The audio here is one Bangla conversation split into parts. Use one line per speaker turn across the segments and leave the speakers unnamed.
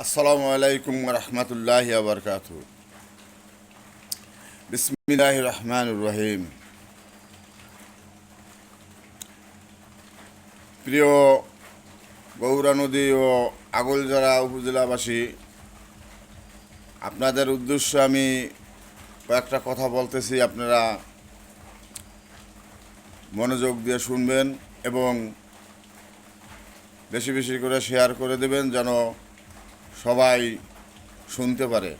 আসসালামু আলাইকুম রহমতুল্লাহি আবরকাতু। বিসমিল্লাহির রহমানির রহিম। প্রিয় গৌরা নদী ও আগলঝরা উপজেলাবাসী, আপনাদের উদ্দেশ্যে আমি কয়েকটা কথা বলতেছি, আপনারা মনোযোগ দিয়ে শুনবেন এবং বেশি বেশি করে শেয়ার করে দেবেন যেন সবাই শুনতে পারে।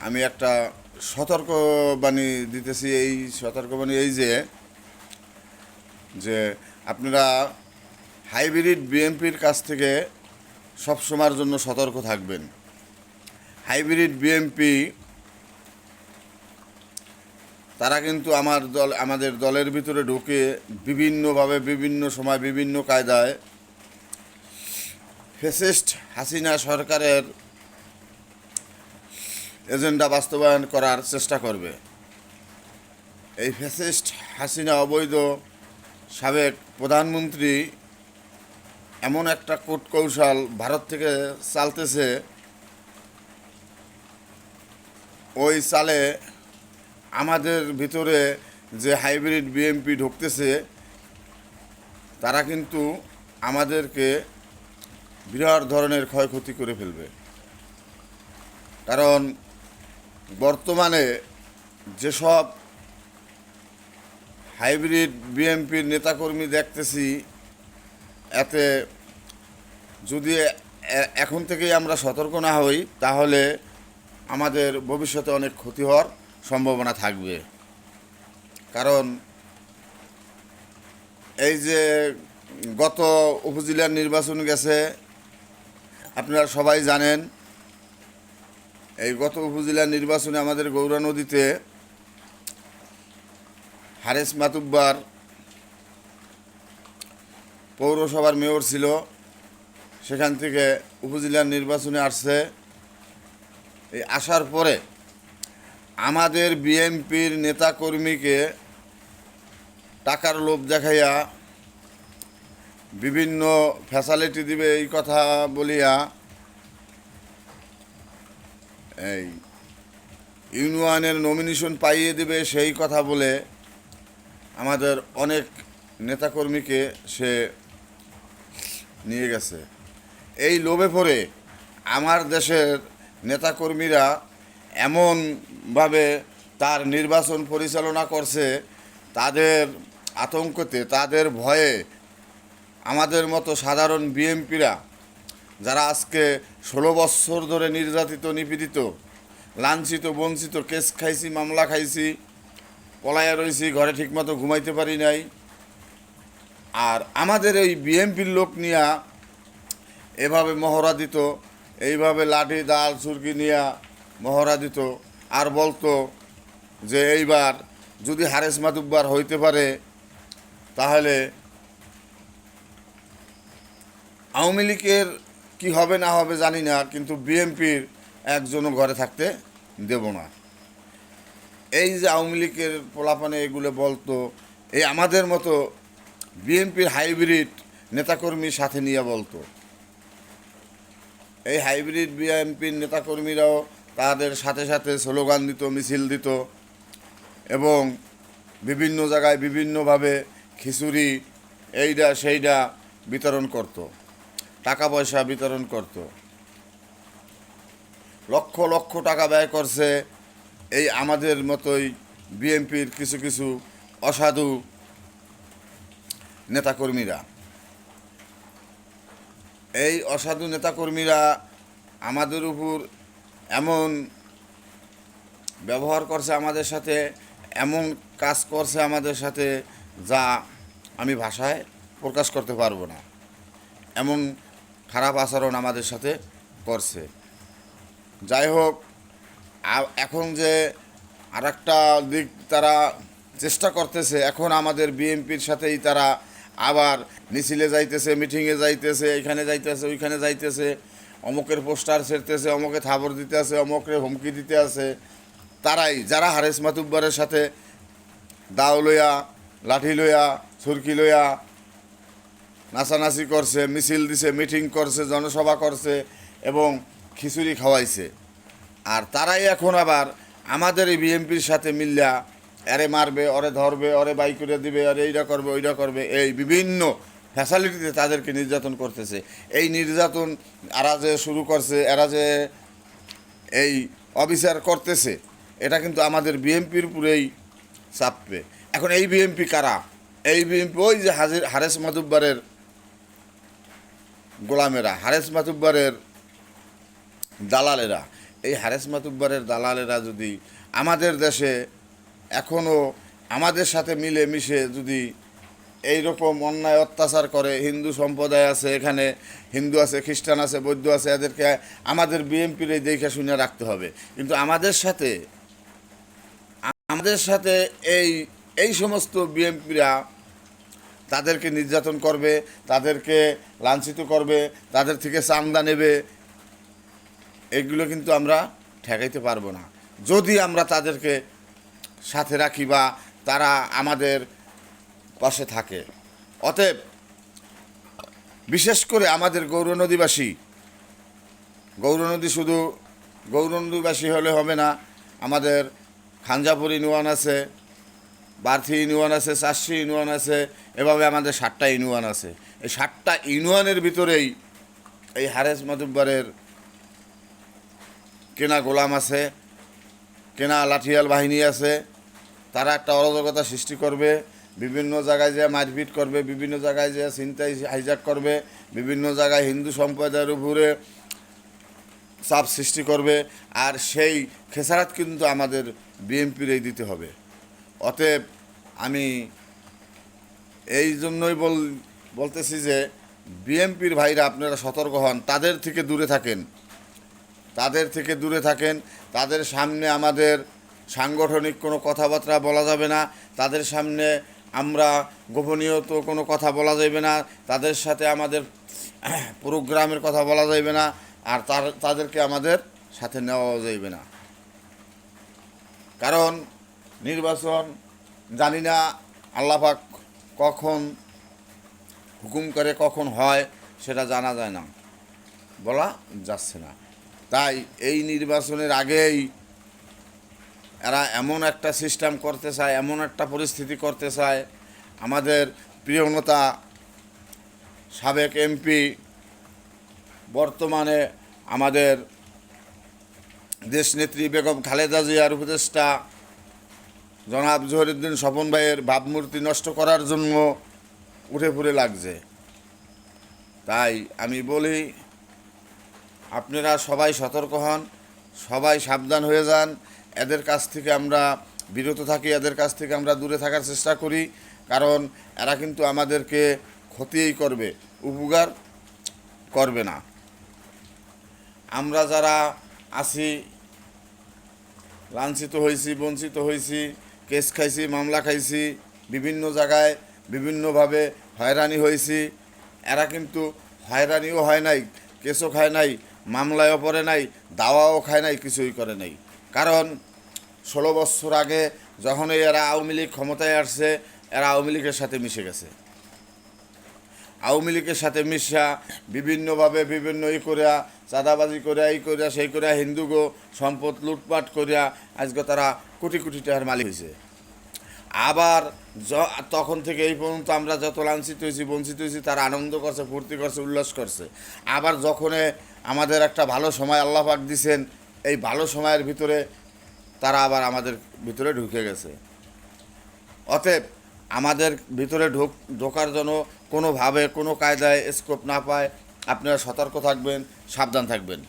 আমি একটা সতর্কবাণী দিতেছি। এই সতর্কবাণী এই যে আপনারা হাইব্রিড বিএমপির কাছ থেকে সবসময়ের জন্য সতর্ক থাকবেন। হাইব্রিড বিএমপি তারা কিন্তু আমাদের দলের ভিতরে ঢুকে বিভিন্নভাবে বিভিন্ন সময় বিভিন্ন কায়দায় ফ্যাসিস্ট হাসিনা সরকারের এজেন্ডা বাস্তবায়ন করার চেষ্টা করবে। এই ফ্যাসিস্ট হাসিনা অবৈধ সাবেক প্রধানমন্ত্রী এমন একটা কূটকৌশল ভারত থেকে চালতেছে, ওই চালে আমাদের ভিতরে যে হাইব্রিড বিএমপি ঢুকতেছে তারা কিন্তু আমাদেরকে বিরাট ধরনের ক্ষয়ক্ষতি করে ফেলবে। কারণ বর্তমানে যেসব হাইব্রিড বিএমপির নেতাকর্মী দেখতেছি, এতে যদি এখন থেকেই আমরা সতর্ক না হই তাহলে আমাদের ভবিষ্যতে অনেক ক্ষতি হওয়ার সম্ভাবনা থাকবে। কারণ এই যে গত উপজেলার নির্বাচন গেছে, আপনারা সবাই জানেন, এই গত উপজেলার নির্বাচনে আমাদের গৌরা নদীতে হারেস মাতুব্বার পৌরসভার মেয়র ছিল, সেখান থেকে উপজেলার নির্বাচনে আসছে। এই আসার পরে আমাদের বিএমপির নেতাকর্মীকে টাকার লোভ দেখাইয়া বিভিন্ন ফ্যাসিলিটি দিবে এই কথা বলিয়া এই ইউনিয়নের নমিনেশন পাইয়ে দেবে সেই কথা বলে আমাদের অনেক নেতাকর্মীকে সে নিয়ে গেছে। এই লোভে পড়ে আমার দেশের নেতাকর্মীরা এমনভাবে তার নির্বাচন পরিচালনা করছে, তাদের আতঙ্কতে, তাদের ভয়ে আমাদের মতো সাধারণ বিএমপিরা যারা আজকে 16 বছর ধরে নির্যাতিত, নিপীড়িত, লাঞ্ছিত, বঞ্চিত, কেস খাইছি, মামলা খাইছি, পলায়া রয়েছি, ঘরে ঠিকমতো ঘুমাইতে পারি নাই, আর আমাদের এই বিএমপির লোক নিয়া এভাবে মহড়া দিত, এইভাবে লাঠি দাল চুরকি নিয়া মহড়া দিত, আর বলতো যে এইবার যদি হারেস মাতুব্বার হইতে পারে তাহলে আওয়ামী লীগের কী হবে না হবে জানি না, কিন্তু বিএমপির একজনও ঘরে থাকতে দেব না। এই যে আওয়ামী লীগের পোলাপানে এগুলো বলতো, এই আমাদের মতো বিএমপির হাইব্রিড নেতাকর্মীর সাথে নিয়ে বলতো। এই হাইব্রিড বিএমপির নেতাকর্মীরাও তাদের সাথে সাথে স্লোগান দিত, মিছিল দিত এবং বিভিন্ন জায়গায় বিভিন্নভাবে খিচুড়ি এইটা সেইটা বিতরণ করত, টাকা পয়সা বিতরণ করত। লক্ষ লক্ষ টাকা ব্যয় করছে এই আমাদের মতোই বিএমপির কিছু কিছু অসাধু নেতাকর্মীরা। এই অসাধু নেতাকর্মীরা আমাদের উপর এমন ব্যবহার করছে, আমাদের সাথে এমন কাজ করছে আমাদের সাথে, যা আমি ভাষায় প্রকাশ করতে পারবো না। এমন খারাপ আচরণ আমাদের সাথে করছে। যাই হোক, এখন যে আর একটা দিক তারা চেষ্টা করতেছে, এখন আমাদের বিএমপির সাথেই তারা আবার মিছিলে যাইতেছে, মিটিংয়ে যাইতেছে, এইখানে যাইতেছে, ওইখানে যাইতেছে, অমুকের পোস্টার ছেড়তেছে, অমুকে থাবর দিতে আছে, অমুকের হুমকি দিতে আছে। তারাই যারা হারেস মাতুব্বারের সাথে দাও লইয়া, লাঠি লইয়া, ছুরকি লইয়া নাচানাচি করছে, মিছিল দিছে, মিটিং করছে, জনসভা করছে এবং খিচুড়ি খাওয়াইছে। আর তারাই এখন আবার আমাদের এই বিএনপির সাথে মিল্লা এরে মারবে, ওরে ধরবে, ওরে বাই করে দিবে, ওরে এইটা করবে, ওইটা করবে, এই বিভিন্ন ফ্যাসিলিটিতে তাদেরকে নির্যাতন করতেছে। এই নির্যাতন এরা যে শুরু করছে, এরা যে এই অবিচার করতেছে, এটা কিন্তু আমাদের বিএনপির উপরেই চাপবে। এখন এই বিএনপি কারা? এই বিএনপি ওই যে হারেস মাতুব্বারের গোলামেরা, হারেস মাতুব্বারের দালালেরা। এই হারেস মাতুব্বারের দালালেরা যদি আমাদের দেশে এখনও আমাদের সাথে মিলে মিশে যদি এই রকম অন্যায় অত্যাচার করে, হিন্দু সম্প্রদায় আছে এখানে, হিন্দু আছে, খ্রিস্টান আছে, বৌদ্ধ আছে, এদেরকে আমাদের বিএনপির এই দেখে শুনে রাখতে হবে। কিন্তু আমাদের সাথে এই এই সমস্ত বিএনপিরা তাদেরকে নির্যাতন করবে, তাদেরকে লাঞ্ছিত করবে, তাদের থেকে চান্দা নেবে, এগুলো কিন্তু আমরা ঠেকাইতে পারবো না যদি আমরা তাদেরকে সাথে রাখি বা তারা আমাদের পাশে থাকে। অতএব বিশেষ করে আমাদের গৌরনদী শুধু গৌরনদীবাসী হলে হবে না, আমাদের খানজাপুর ইউনিয়ন আছে, বার্থি ইউনিয়ন আছে, চাষি ইউনিয়ন আছে, এভাবে আমাদের 7টা ইউনিয়ন আছে। এই 7টা ইউনিয়নের ভিতরেই এই হারেস মাতুব্বারের কেনা গোলাম আছে, কেনা লাঠিয়াল বাহিনী আছে। তারা একটা অরাজকতা সৃষ্টি করবে, বিভিন্ন জায়গায় যে মারপিট করবে, বিভিন্ন জায়গায় যে ছিনতাই হাইজ্যাক করবে, বিভিন্ন জায়গায় হিন্দু সম্প্রদায়ের উপরে চাপ সৃষ্টি করবে। আর সেই খেসারাত কিন্তু আমাদের বিএনপিরই দিতে হবে। অতএব আমি এই জন্যই বলতেছি যে বিএনপির ভাইরা আপনারা সতর্ক হন, তাদের থেকে দূরে থাকেন। তাদের সামনে আমাদের সাংগঠনিক কোনো কথাবার্তা বলা যাবে না, তাদের সামনে আমরা গোপনীয়ত কোনো কথা বলা যাবে না, তাদের সাথে আমাদের প্রোগ্রামের কথা বলা যাবে না, আর তাদেরকে আমাদের সাথে নেওয়াও যাবে না। কারণ নির্বাচন জানি না আল্লাহ পাক কখন হুকুম করে, কখন হয় সেটা জানা যায় না, বলা যাচ্ছে না। তাই এই নির্বাচনের আগেই এরা এমন একটা সিস্টেম করতে চায়, এমন একটা পরিস্থিতি করতে চায়, আমাদের প্রিয় নেতা সাবেক এমপি, বর্তমানে আমাদের দেশনেত্রী বেগম খালেদা জিয়ার উপদেষ্টা জনাব জহিরুদ্দিন স্বপন ভাইয়ের ভাবমূর্তি নষ্ট করার জন্য উঠে পড়ে লাগছে। তাই আমি বলি, আপনারা সবাই সতর্ক হন, সবাই সাবধান হয়ে যান, এদের কাছ থেকে আমরা বিরত থাকি, এদের কাছ থেকে আমরা দূরে থাকার চেষ্টা করি। কারণ এরা কিন্তু আমাদেরকে ক্ষতিই করবে, উপকার করবে না। আমরা যারা আছি, লাঞ্ছিত হয়েছি, বঞ্চিত হয়েছি, কেস খাইছি, মামলা খাইছি, বিভিন্ন জায়গায় বিভিন্নভাবে হয়রানি হয়েছি। এরা কিন্তু হয়রানিও হয় নাই, কেসও খায় নাই, মামলায়ও পড়ে নাই, দাওয়াও খায় নাই, কিছুই করে নাই। কারণ 16 বছর আগে যখনই এরা আওয়ামী লীগ ক্ষমতায় আসছে, এরা আওয়ামী লীগের সাথে মিশে গেছে। আওয়ামী লীগের সাথে মিশা বিভিন্নভাবে বিভিন্ন করিয়া, চাঁদাবাজি করিয়া, এই করিয়া সেই করিয়া, হিন্দুগো সম্পদ লুটপাট করিয়া আজকে তারা কোটি কোটি টাকার মালিক হয়েছে। আবার তখন থেকে এই পর্যন্ত আমরা যত লাঞ্ছিত হয়েছি, বঞ্চিত হয়েছি, তারা আনন্দ করছে, ফুর্তি করছে, উল্লাস করছে। আবার যখন আমাদের একটা ভালো সময় আল্লাহ পাক দিছেন, এই ভালো সময়ের ভিতরে তারা আবার আমাদের ভিতরে ঢুকে গেছে। অতএব আমাদের ভিতরে ঢোকার জন্য কোনোভাবে কোনো কায়দায় স্কোপ না পায়, আপনারা সতর্ক থাকবেন, সাবধান থাকবেন।